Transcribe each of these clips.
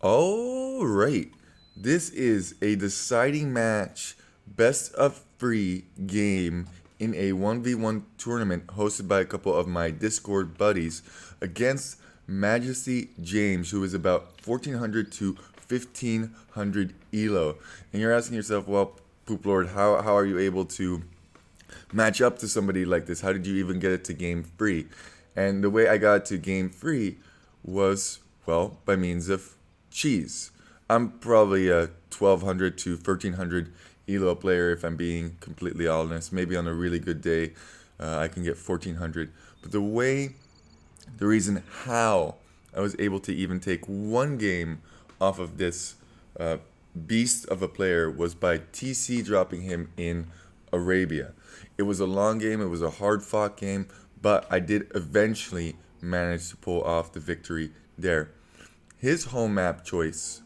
All right. This is a deciding match, best of three game in a 1v1 tournament hosted by a couple of my Discord buddies against Majesty James, who is about 1400 to 1500 Elo. And you're asking yourself, well, Poop Lord, how are you able to match up to somebody like this? How did you even get it to game free? And the way I got it to game free was, well, by means of cheese. I'm probably a 1200 to 1300 Elo player if I'm being completely honest. Maybe on a really good day, I can get 1400. But the reason how I was able to even take one game off of this beast of a player was by TC dropping him in Arabia. It was a long game, it was a hard fought game, but I did eventually manage to pull off the victory there. His home map choice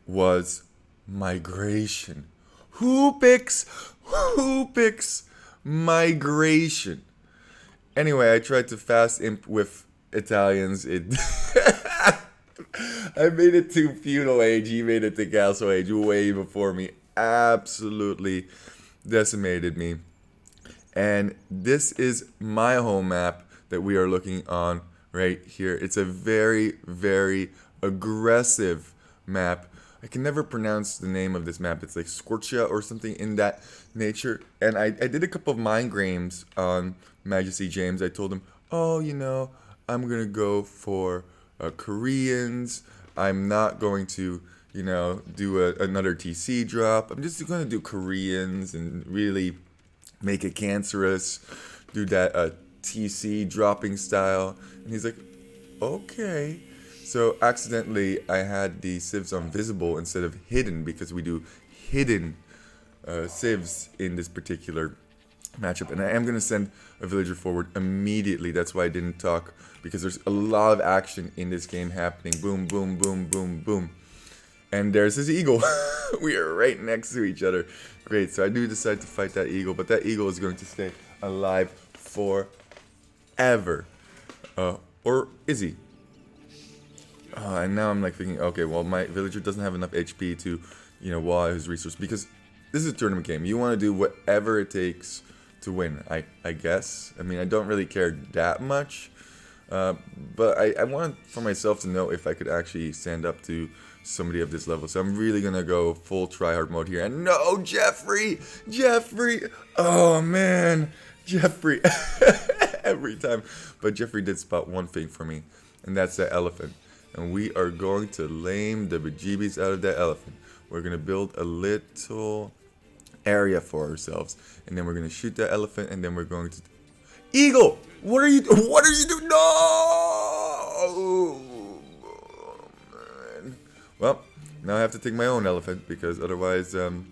was migration. Who picks migration? Anyway, I tried to fast imp with Italians. I made it to feudal age. He made it to castle age way before me. Absolutely decimated me. And this is my home map that we are looking on right here. It's a very, very aggressive map. I can never pronounce the name of this map. It's like Scorchia or something in that nature. And I did a couple of mind games on Majesty James. I told him, oh, I'm going to go for Koreans. I'm not going to, do another TC drop. I'm just going to do Koreans and really make it cancerous. Do that TC dropping style. And he's like, okay. So accidentally, I had the civs on visible instead of hidden because we do hidden civs in this particular matchup. And I am going to send a villager forward immediately. That's why I didn't talk, because there's a lot of action in this game happening. Boom, boom, boom, boom, boom. And there's his eagle. We are right next to each other. Great. So I do decide to fight that eagle, but that eagle is going to stay alive forever. Or is he? And now I'm like thinking, okay, well, my villager doesn't have enough HP to, wall out his resource, because this is a tournament game. You want to do whatever it takes to win, I guess. I mean, I don't really care that much, but I wanted for myself to know if I could actually stand up to somebody of this level. So I'm really going to go full tryhard mode here. And no, Jeffrey! Oh, man! Jeffrey! Every time. But Jeffrey did spot one thing for me, and that's that elephant. And we are going to lame the bejeebies out of that elephant. We're going to build a little area for ourselves. And then we're going to shoot that elephant, and then we're going to... Eagle! What are you doing? No! Oh, man. Well, now I have to take my own elephant, because otherwise I'm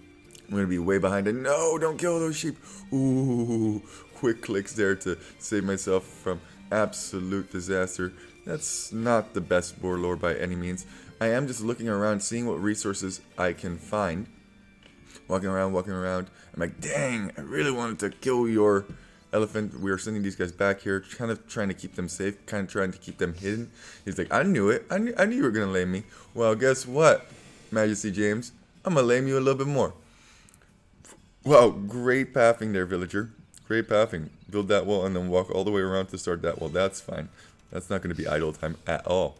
going to be way behind. And no, don't kill those sheep. Ooh, quick clicks there to save myself from absolute disaster. That's not the best warlord by any means. I am just looking around, seeing what resources I can find. Walking around. I'm like, dang, I really wanted to kill your elephant. We are sending these guys back here, kind of trying to keep them safe, kind of trying to keep them hidden. He's like, I knew it. I knew you were going to lame me. Well, guess what, Majesty James? I'm going to lame you a little bit more. Wow, great pathing there, villager. Great pathing. Build that wall and then walk all the way around to start that wall. That's fine. That's not going to be idle time at all.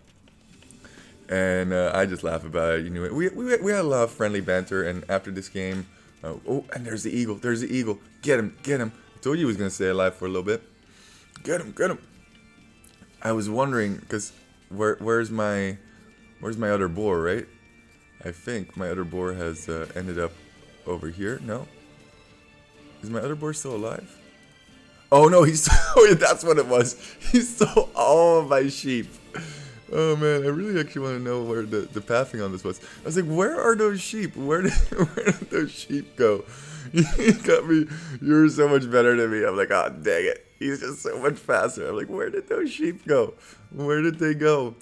And I just laugh about it. We had a lot of friendly banter. And after this game, oh, and there's the eagle. Get him. I told you he was going to stay alive for a little bit. Get him. I was wondering, because where's my other boar, right? I think my other boar has ended up over here. No? Is my other boar still alive? Oh no, that's what it was. He stole all of my sheep. Oh man, I really actually want to know where the pathing on this was. I was like, where are those sheep? Where did those sheep go? You got me. You're so much better than me. I'm like, oh dang it. He's just so much faster. I'm like, where did those sheep go? Where did they go?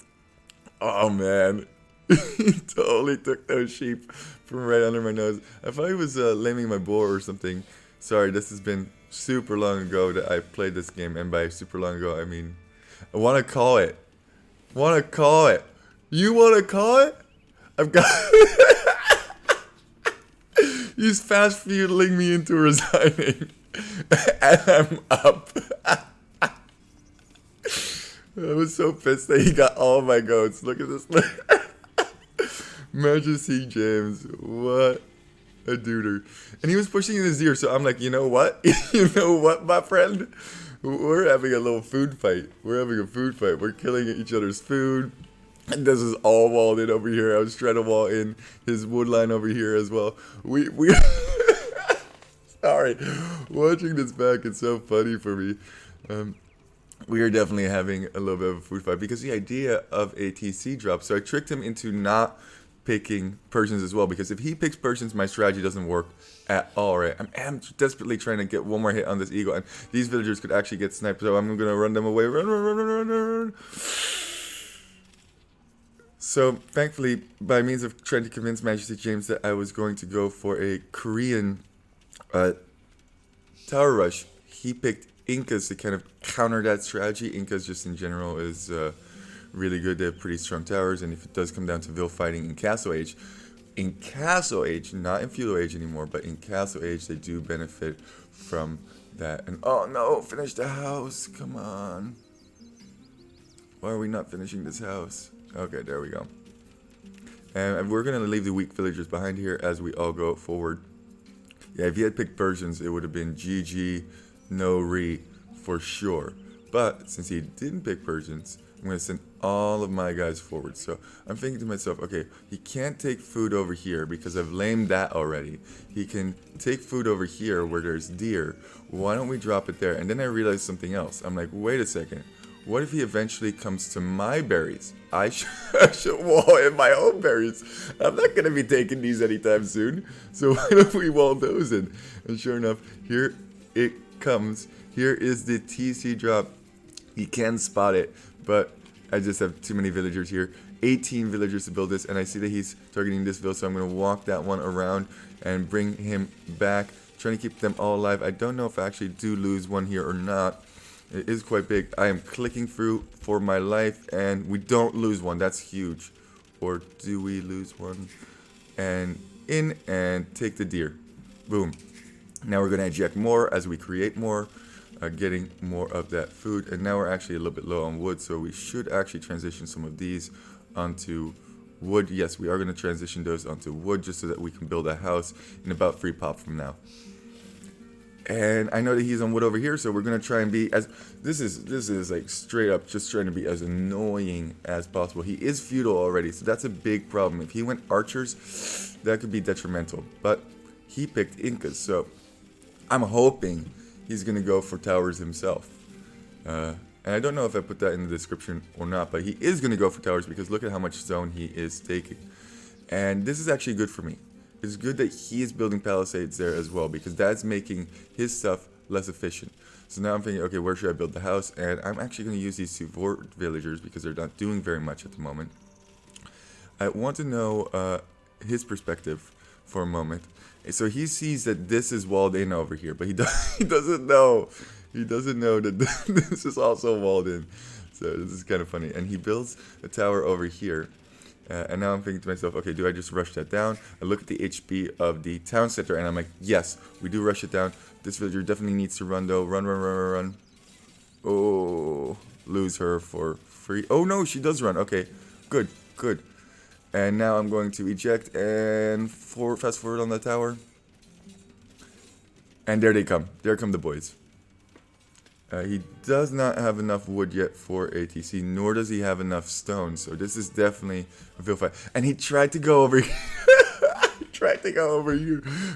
Oh man. He totally took those sheep from right under my nose. I thought he was laming my boar or something. Sorry, this has been super long ago that I played this game, and by super long ago, I mean, I want to call it. You want to call it? I've got... He's fast fueling me into resigning. And I'm up. I was so pissed that he got all my goats. Look at this. MastyJames. What a duder. And he was pushing in his ear, so I'm like, you know what? You know what, my friend? We're having a little food fight. We're having a food fight. We're killing each other's food. And this is all walled in over here. I was trying to wall in his wood line over here as well. We sorry. Watching this back, it's so funny for me. We are definitely having a little bit of a food fight because the idea of a TC drop. So I tricked him into not picking Persians as well, because if he picks Persians, my strategy doesn't work at all, right? I'm desperately trying to get one more hit on this eagle, and these villagers could actually get sniped, so I'm gonna run them away. Run. So thankfully, by means of trying to convince MastyJames that I was going to go for a Korean tower rush, he picked Incas to kind of counter that strategy. Incas just in general is really good. They have pretty strong towers, and if it does come down to Vil fighting in Castle Age, not in Feudal Age anymore, but in Castle Age, they do benefit from that. And oh no, finish the house, come on. Why are we not finishing this house? Okay, there we go. And we're going to leave the weak villagers behind here as we all go forward. Yeah, if he had picked Persians, it would have been GG, no re, for sure. But since he didn't pick Persians, I'm going to send all of my guys forward. So I'm thinking to myself, okay, he can't take food over here because I've lamed that already. He can take food over here where there's deer. Why don't we drop it there? And then I realized something else. I'm like, wait a second. What if he eventually comes to my berries? I should wall in my own berries. I'm not going to be taking these anytime soon. So why don't we wall those in? And sure enough, here it comes. Here is the TC drop. You can spot it, but I just have too many villagers here. 18 villagers to build this, and I see that he's targeting this village, so I'm going to walk that one around and bring him back. Trying to keep them all alive. I don't know if I actually do lose one here or not. It is quite big. I am clicking through for my life, and we don't lose one. That's huge. Or do we lose one? And in and take the deer. Boom. Now we're going to eject more as we create more, getting more of that food. And now we're actually a little bit low on wood, so we should actually transition some of these onto wood. Yes, we are going to transition those onto wood just so that we can build a house in about 3 pop from now. And I know that he's on wood over here, so we're gonna try and be as this is like straight up just trying to be as annoying as possible. He is feudal already, so that's a big problem. If he went archers, that could be detrimental. But he picked Incas, so I'm hoping he's gonna go for towers himself. And I don't know if I put that in the description or not, but he is gonna go for towers because look at how much stone he is taking. And this is actually good for me. It's good that he is building palisades there as well, because that's making his stuff less efficient. So now I'm thinking, okay, where should I build the house? And I'm actually going to use these 2 fort villagers because they're not doing very much at the moment. I want to know his perspective for a moment. So he sees that this is walled in over here, but he doesn't know. He doesn't know that this is also walled in. So this is kind of funny. And he builds a tower over here. And now I'm thinking to myself, okay, do I just rush that down? I look at the HP of the town center, and I'm like, yes, we do rush it down. This villager definitely needs to run, though. Run. Oh, lose her for free. Oh, no, she does run. Okay, good. And now I'm going to eject and fast forward on the tower. And there they come. There come the boys. He does not have enough wood yet for ATC, nor does he have enough stone. So this is definitely a field fight. And he tried to go over here.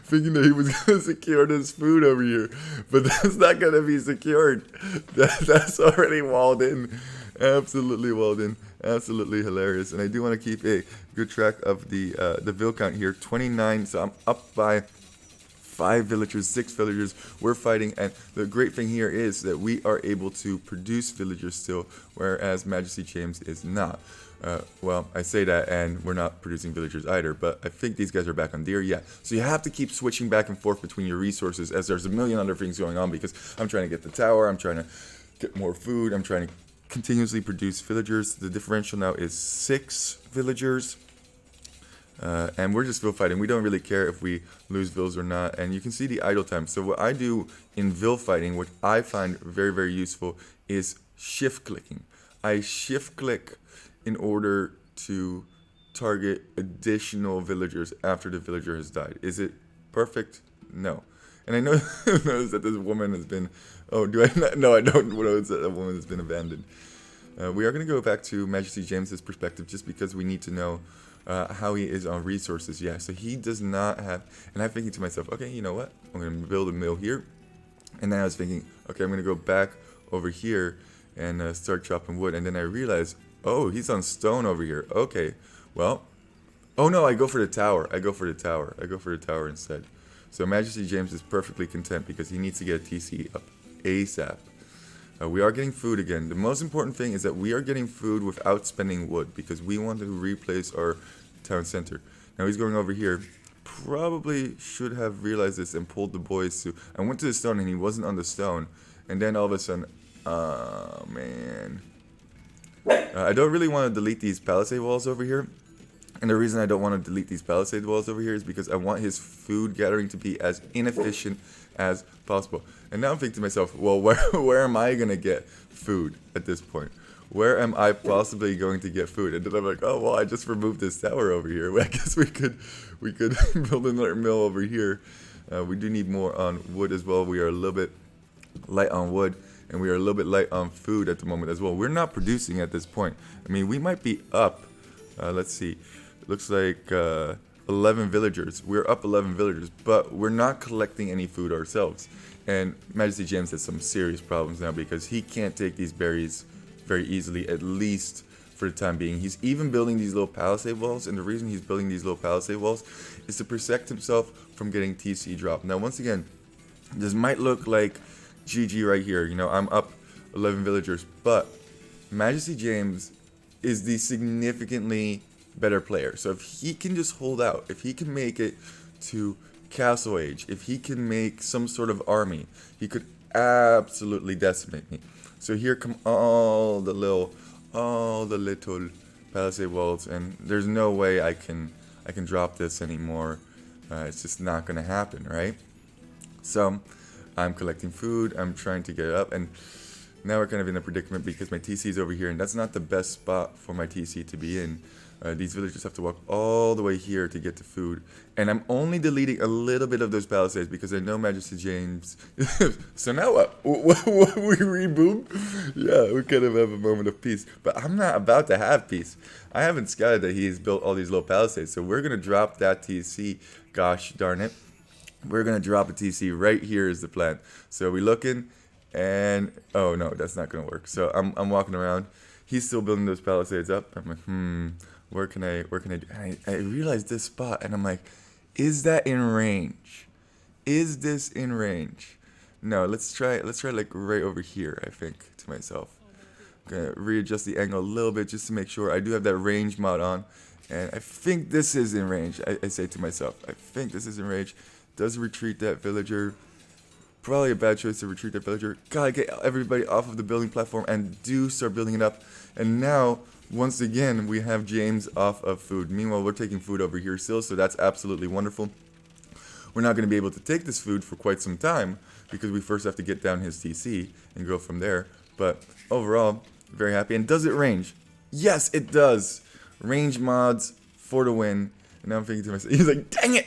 Thinking that he was going to secure this food over here. But that's not going to be secured. That's already walled in. Absolutely walled in. Absolutely hilarious. And I do want to keep a good track of the Vil count here. 29, so I'm up by 5 villagers, 6 villagers. We're fighting, and the great thing here is that we are able to produce villagers still, whereas MastyJames is not. Well, I say that, and we're not producing villagers either, but I think these guys are back on deer. Yeah, so you have to keep switching back and forth between your resources, as there's a million other things going on, because I'm trying to get the tower, I'm trying to get more food, I'm trying to continuously produce villagers. The differential now is 6 villagers. And we're just Vil fighting. We don't really care if we lose Vils or not. And you can see the idle time. So what I do in Vil fighting, which I find very, very useful, is shift clicking. I shift click in order to target additional villagers after the villager has died. Is it perfect? No. And I know notice that this woman has been... Oh, do I not? No, I don't notice that a woman has been abandoned. We are going to go back to MastyJames' perspective just because we need to know how he is on resources. Yeah, so he does not have... And I'm thinking to myself, okay, you know what? I'm going to build a mill here. And then I was thinking, okay, I'm going to go back over here and start chopping wood. And then I realized, oh, he's on stone over here. Okay, well... Oh no, I go for the tower. I go for the tower instead. So MastyJames is perfectly content because he needs to get a TC up ASAP. We are getting food again. The most important thing is that we are getting food without spending wood because we want to replace our town center. Now he's going over here. Probably should have realized this and pulled the boys to... I went to the stone and he wasn't on the stone. And then all of a sudden... Oh, man. I don't really want to delete these palisade walls over here. And the reason I don't want to delete these palisade walls over here is because I want his food gathering to be as inefficient as possible. And now I'm thinking to myself, well, where am I going to get food at this point? Where am I possibly going to get food? And then I'm like, oh, well, I just removed this tower over here. I guess we could build another mill over here. We do need more on wood as well. We are a little bit light on wood. And we are a little bit light on food at the moment as well. We're not producing at this point. I mean, we might be up. Let's see. Looks like 11 villagers. We're up 11 villagers, but we're not collecting any food ourselves. And MastyJames has some serious problems now because he can't take these berries very easily, at least for the time being. He's even building these little palisade walls, and the reason he's building these little palisade walls is to protect himself from getting TC dropped. Now, once again, this might look like GG right here. You know, I'm up 11 villagers, but MastyJames is the significantly better player. So if he can just hold out, if he can make it to Castle Age, if he can make some sort of army, he could absolutely decimate me. So here come all the little palisade walls, and there's no way I can drop this anymore. It's just not gonna happen, right? So I'm collecting food, I'm trying to get it up, and now we're kind of in a predicament because my TC is over here, and that's not the best spot for my TC to be in. These villagers have to walk all the way here to get to food. And I'm only deleting a little bit of those palisades because I know MastyJames... So now what? We reboot? Yeah, we kind of have a moment of peace. But I'm not about to have peace. I haven't scouted that he's built all these little palisades. So we're going to drop that TC. Gosh darn it. We're going to drop a TC right here is the plan. So we're looking and... Oh, no, that's not going to work. So I'm walking around. He's still building those palisades up. I'm like, Where can I do? I realized this spot and I'm like, is that in range? Is this in range? No, let's try like right over here, I think, to myself. I'm gonna readjust the angle a little bit just to make sure. I do have that range mod on. And I think this is in range. I say to myself, I think this is in range. Does retreat that villager. Probably a bad choice to retreat that villager. Gotta get everybody off of the building platform and do start building it up. And now, once again, we have James off of food. Meanwhile, we're taking food over here still, so that's absolutely wonderful. We're not going to be able to take this food for quite some time because we first have to get down his TC and go from there. But overall, very happy. And does it range? Yes, it does. Range mods for the win. And now I'm thinking to myself, he's like, dang it!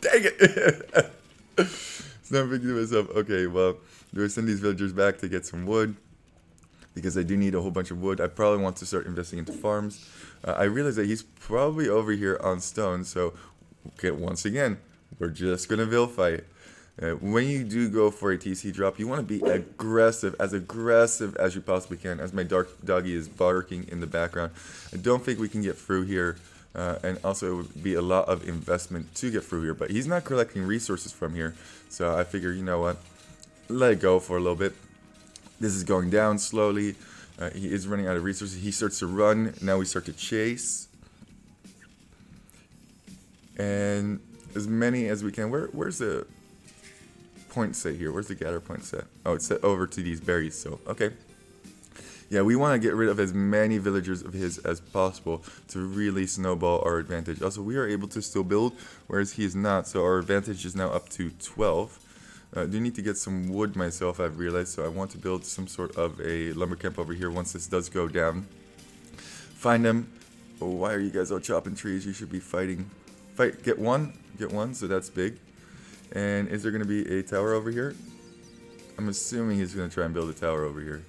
Dang it! So now I'm thinking to myself, okay, well, do I send these villagers back to get some wood? Because I do need a whole bunch of wood. I probably want to start investing into farms. I realize that he's probably over here on stone. So, okay, once again, we're just going to Vil fight. When you do go for a TC drop, you want to be aggressive as you possibly can. As my doggy is barking in the background. I don't think we can get through here. And also, it would be a lot of investment to get through here. But he's not collecting resources from here. So I figure, you know what? Let it go for a little bit. This is going down slowly. He is running out of resources. He starts to run. Now we start to chase. And as many as we can. Where's the point set here? Where's the gather point set? Oh, it's set over to these berries. So, okay. Yeah, we want to get rid of as many villagers of his as possible to really snowball our advantage. Also, we are able to still build, whereas he is not, so our advantage is now up to 12. Do need to get some wood myself, I've realized, so I want to build some sort of a lumber camp over here once this does go down. Find them. Oh, why are you guys all chopping trees? You should be fighting. Fight, get one, so that's big. And is there going to be a tower over here? I'm assuming he's going to try and build a tower over here.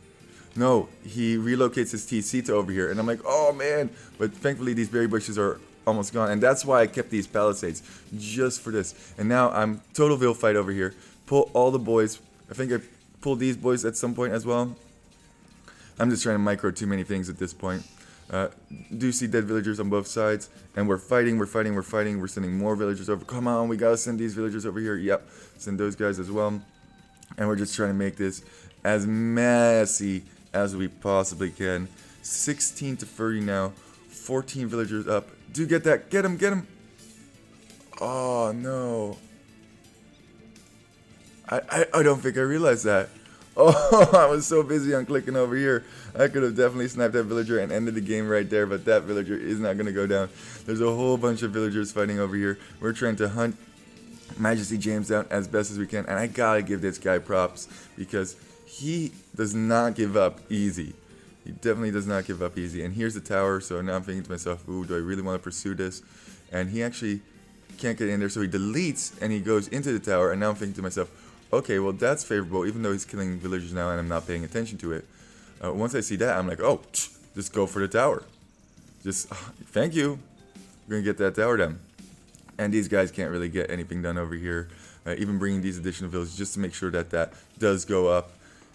No, he relocates his TC to over here, and I'm like, oh man, but thankfully these berry bushes are almost gone, and that's why I kept these palisades, just for this. And now I'm total Ville fight over here, pull all the boys. I think I pulled these boys at some point as well. I'm just trying to micro too many things at this point. Do see dead villagers on both sides, and we're fighting. We're sending more villagers over. Come on, we gotta send these villagers over here. Yep, send those guys as well. And we're just trying to make this as messy as we possibly can. 16 to 30 now. 14 villagers up. Do get that. Get him, get him. Oh, no. I don't think I realized that. Oh, I was so busy on clicking over here. I could have definitely sniped that villager and ended the game right there, but that villager is not going to go down. There's a whole bunch of villagers fighting over here. We're trying to hunt MastyJames down as best as we can, and I gotta give this guy props because he does not give up easy. He definitely does not give up easy. And here's the tower, so now I'm thinking to myself, ooh, do I really want to pursue this? And he actually can't get in there, so he deletes and he goes into the tower, and now I'm thinking to myself, okay, well that's favorable, even though he's killing villagers now and I'm not paying attention to it. Once I see that, I'm like, oh, just go for the tower. Just, thank you. We're gonna get that tower down. And these guys can't really get anything done over here. Even bringing these additional villages just to make sure that that does go up.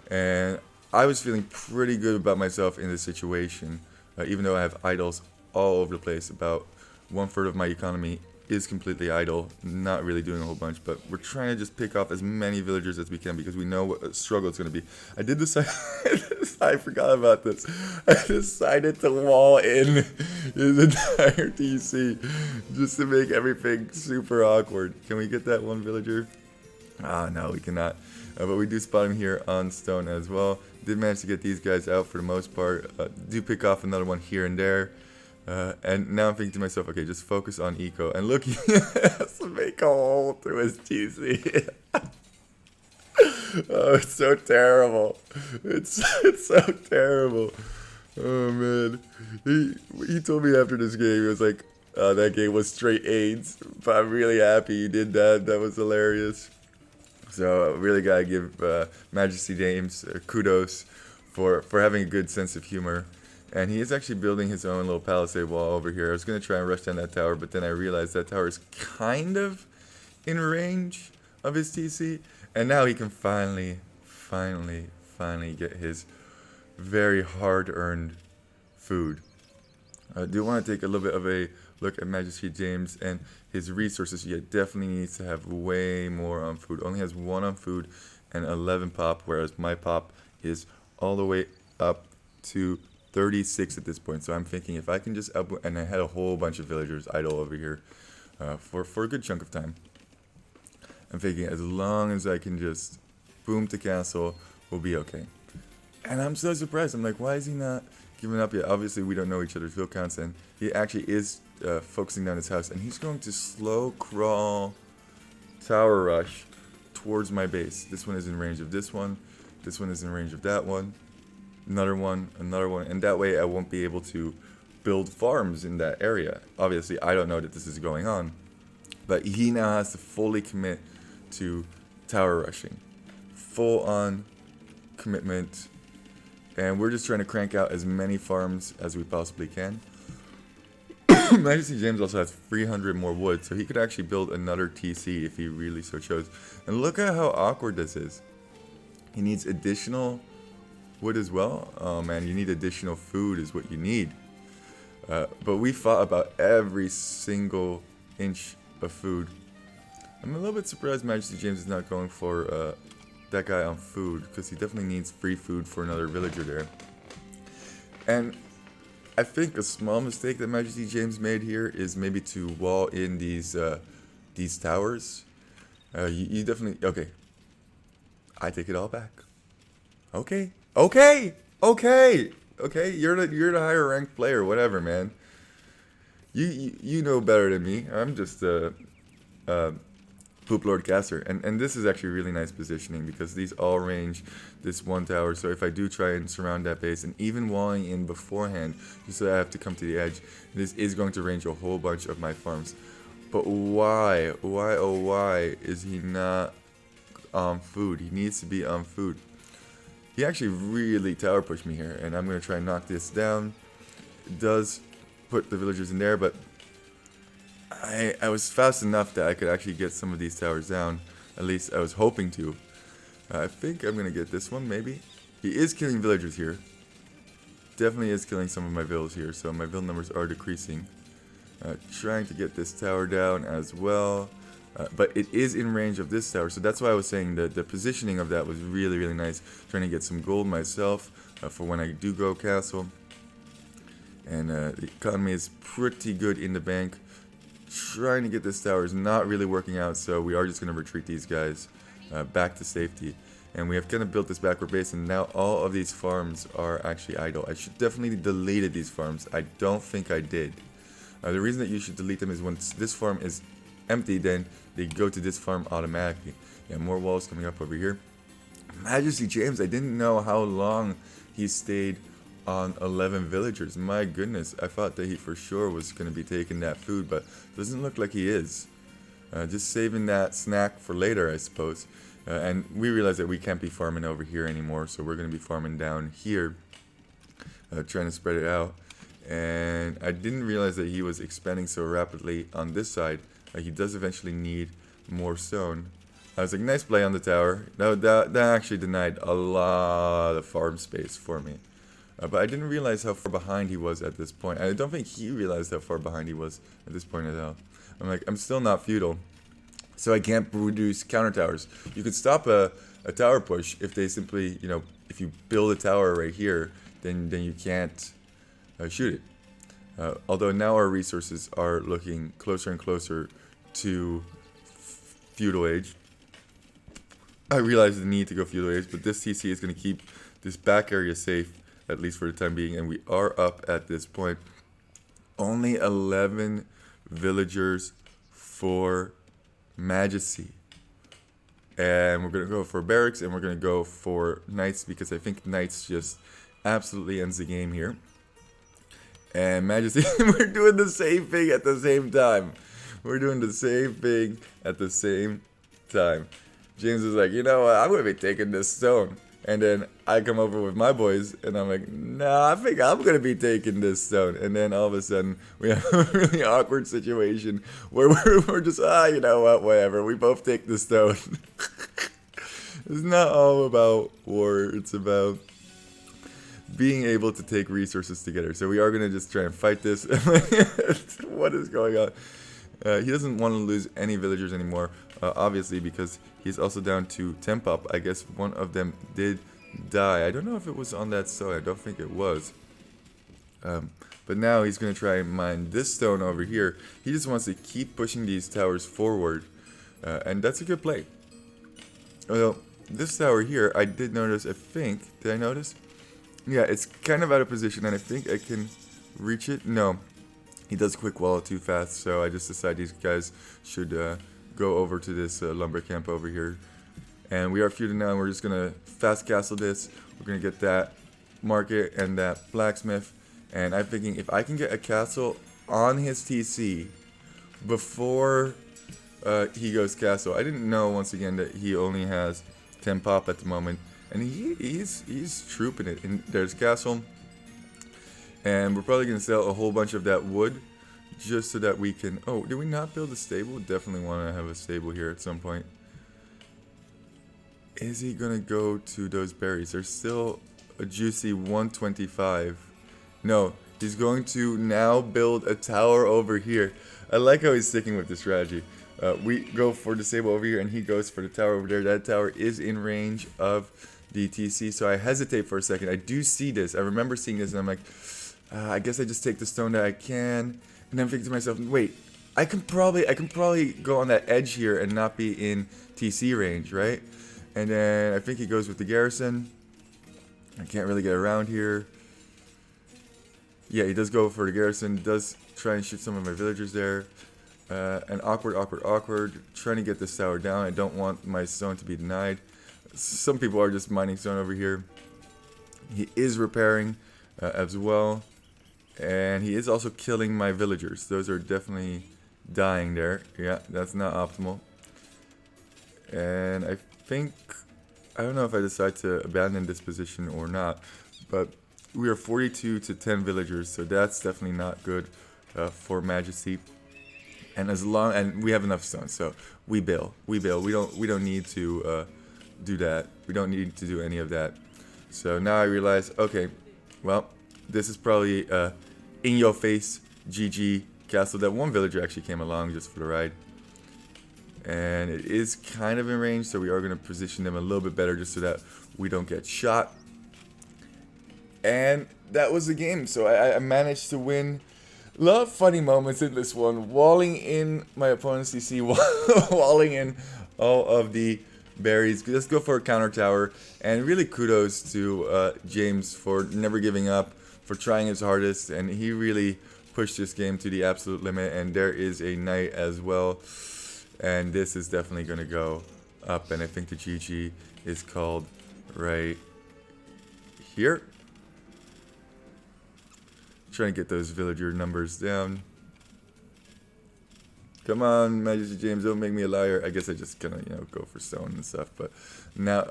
And I was feeling pretty good about myself in this situation. Even though I have idols all over the place. About 1/3 of my economy is completely idle. Not really doing a whole bunch. But we're trying to just pick off as many villagers as we can because we know what a struggle it's going to be. I did decide... I forgot about this. I decided to wall in his entire TC just to make everything super awkward. Can we get that one villager? Ah, no, we cannot. But we do spot him here on stone as well. Did manage to get these guys out for the most part. Do pick off another one here and there. And now I'm thinking to myself, okay, just focus on eco. And look, he has to make a hole through his TC. Oh, it's so terrible. It's so terrible. Oh, man. He told me after this game, he was like, that game was straight AIDS. But I'm really happy you did that. That was hilarious. So I really gotta give MastyJames kudos for having a good sense of humor. And he is actually building his own little palisade wall over here. I was going to try and rush down that tower, but then I realized that tower is kind of in range of his TC. And now he can finally get his very hard-earned food. I do want to take a little bit of a look at MastyJames and his resources. He definitely needs to have way more on food. Only has 1 on food and 11 pop, whereas my pop is all the way up to 36 at this point. So I'm thinking if I can just up, and I had a whole bunch of villagers idle over here for a good chunk of time. I'm thinking as long as I can just boom to castle, we'll be okay. And I'm so surprised. I'm like, why is he not giving up yet? Obviously, we don't know each other's Ville counts, and he actually is focusing down his house, and he's going to slow crawl tower rush towards my base. This one is in range of this one. This one is in range of that one. Another one, and that way I won't be able to build farms in that area. Obviously, I don't know that this is going on, but he now has to fully commit to tower rushing. Full on commitment, and we're just trying to crank out as many farms as we possibly can. MastyJames also has 300 more wood, so he could actually build another TC if he really so chose. And look at how awkward this is. He needs additional wood as well. Oh man, you need additional food is what you need. But we fought about every single inch of food. I'm a little bit surprised MastyJames is not going for that guy on food, because he definitely needs free food for another villager there. And I think a small mistake that MastyJames made here is maybe to wall in these towers. You definitely... Okay. I take it all back. Okay. Okay, okay, you're the higher ranked player, whatever, man. You know better than me. I'm just a Poop Lord caster, and this is actually really nice positioning because these all range this one tower. So if I do try and surround that base, and even walling in beforehand, just so I have to come to the edge, this is going to range a whole bunch of my farms. But why, oh why is he not on food? He needs to be on food. He actually really tower pushed me here, and I'm going to try and knock this down. It does put the villagers in there, but I was fast enough that I could actually get some of these towers down. At least I was hoping to. I think I'm going to get this one, maybe. He is killing villagers here. Definitely is killing some of my villas here, so my vill numbers are decreasing. Trying to get this tower down as well. But it is in range of this tower, so that's why I was saying that the positioning of that was really, really nice. Trying to get some gold myself for when I do go castle. And the economy is pretty good in the bank. Trying to get this tower is not really working out, so we are just going to retreat these guys back to safety. And we have kind of built this backward base, and now all of these farms are actually idle. I should definitely deleted these farms. I don't think I did. The reason that you should delete them is once this farm is empty, then they go to this farm automatically. Yeah, more walls coming up over here. MastyJames, I didn't know how long he stayed on 11 villagers. My goodness, I thought that he for sure was going to be taking that food, but doesn't look like he is. Just saving that snack for later, I suppose. And we realize that we can't be farming over here anymore, so we're going to be farming down here, trying to spread it out. And I didn't realize that he was expanding so rapidly on this side. He does eventually need more stone. I was like, nice play on the tower. That actually denied a lot of farm space for me. But I didn't realize how far behind he was at this point. I don't think he realized how far behind he was at this point at all. I'm like, I'm still not feudal, so I can't produce counter towers. You could stop a tower push if they simply, you know, if you build a tower right here, then you can't shoot it. Although now our resources are looking closer and closer to feudal age. I realize the need to go feudal age, but this TC is going to keep this back area safe, at least for the time being, and we are up at this point. Only 11 villagers for Majesty. And we're going to go for barracks, and we're going to go for knights, because I think knights just absolutely ends the game here. And Majesty, we're doing the same thing at the same time. We're doing the same thing at the same time. James is like, you know what, I'm going to be taking this stone. And then I come over with my boys, and I'm like, nah, I think I'm going to be taking this stone. And then all of a sudden, we have a really awkward situation where we're just, you know what, whatever. We both take the stone. It's not all about war. It's about being able to take resources together. So we are going to just try and fight this. What is going on? He doesn't want to lose any villagers anymore, obviously, because he's also down to 10 pop. I guess one of them did die. I don't know if it was on that stone. I don't think it was. But now he's going to try and mine this stone over here. He just wants to keep pushing these towers forward, and that's a good play. Well, this tower here, I did notice, I think. Did I notice? Yeah, it's kind of out of position, and I think I can reach it. No. He does quick wall too fast, so I just decided these guys should go over to this lumber camp over here. And we are feuding now, and we're just going to fast castle this. We're going to get that market and that blacksmith. And I'm thinking if I can get a castle on his TC before he goes castle. I didn't know, once again, that he only has 10 pop at the moment. And he's trooping it. And there's castle. And we're probably going to sell a whole bunch of that wood just so that we can... Oh, did we not build a stable? Definitely want to have a stable here at some point. Is he going to go to those berries? There's still a juicy 125. No, he's going to now build a tower over here. I like how he's sticking with this strategy. We go for the stable over here, and he goes for the tower over there. That tower is in range of the TC, so I hesitate for a second. I do see this. I remember seeing this, and I'm like... I guess I just take the stone that I can, and then think to myself, wait, I can probably go on that edge here and not be in TC range, right? And then I think he goes with the garrison, I can't really get around here. Yeah, he does go for the garrison. Does try and shoot some of my villagers there. And awkward. Trying to get this tower down. I don't want my stone to be denied. Some people are just mining stone over here. He is repairing as well. And he is also killing my villagers. Those are definitely dying there. Yeah, that's not optimal. And I think, I don't know if I decide to abandon this position or not, but we are 42 to 10 villagers, so that's definitely not good for Majesty. And and we have enough stone, so we bail. We don't need to do that. We don't need to do any of that. So now I realize, okay, well, this is probably in your face GG castle. That one villager actually came along just for the ride. And it is kind of in range, so we are going to position them a little bit better just so that we don't get shot. And that was the game. So I managed to win. A lot of funny moments in this one. Walling in my opponent's CC, walling in all of the berries. Let's go for a counter tower. And really kudos to James for never giving up, for trying his hardest. And he really pushed this game to the absolute limit. And there is a knight as well. And this is definitely going to go up. And I think the GG is called right here. Trying to get those villager numbers down. Come on, MastyJames, don't make me a liar. I guess I just gonna, go for stone and stuff. But now,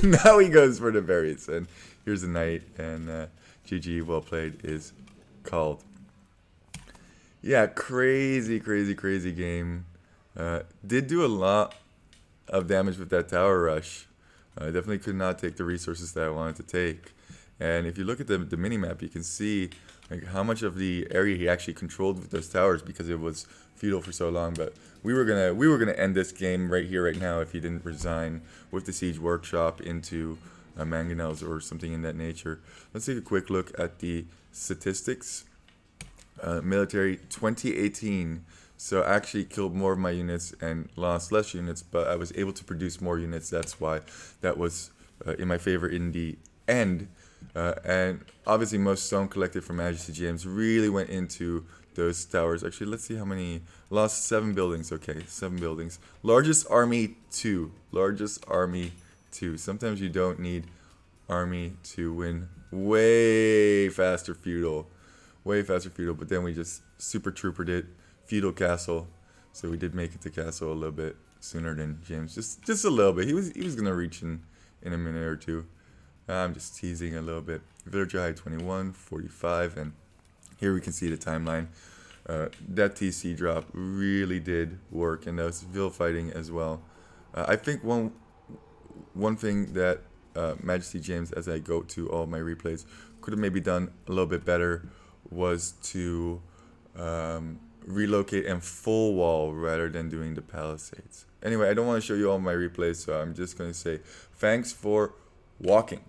now he goes for the berries. And here's a knight. And GG, well played, is called. Yeah, crazy game. Did do a lot of damage with that tower rush. I definitely could not take the resources that I wanted to take. And if you look at the mini-map, you can see how much of the area he actually controlled with those towers because it was feudal for so long. But we were gonna end this game right here, right now, if he didn't resign with the Siege Workshop into mangonels or something in that nature. Let's take a quick look at the statistics. Military 2018. So I actually killed more of my units and lost less units, but I was able to produce more units. That's why that was in my favor in the end. And obviously most stone collected from MastyJames really went into those towers. Actually, let's see how many. Lost 7 buildings. Okay, 7 buildings. Largest army 2. Largest army 2. Sometimes you don't need army to win. Way faster feudal. But then we just super troopered it. Feudal castle. So we did make it to castle a little bit sooner than James. Just a little bit. He was gonna reach in a minute or two. I'm just teasing a little bit. Villager height 21, 45, and here we can see the timeline. That TC drop really did work, and that was Ville fighting as well. I think one thing that MastyJames, as I go to all my replays, could have maybe done a little bit better was to relocate and full wall rather than doing the palisades. Anyway, I don't want to show you all my replays, so I'm just going to say thanks for walking.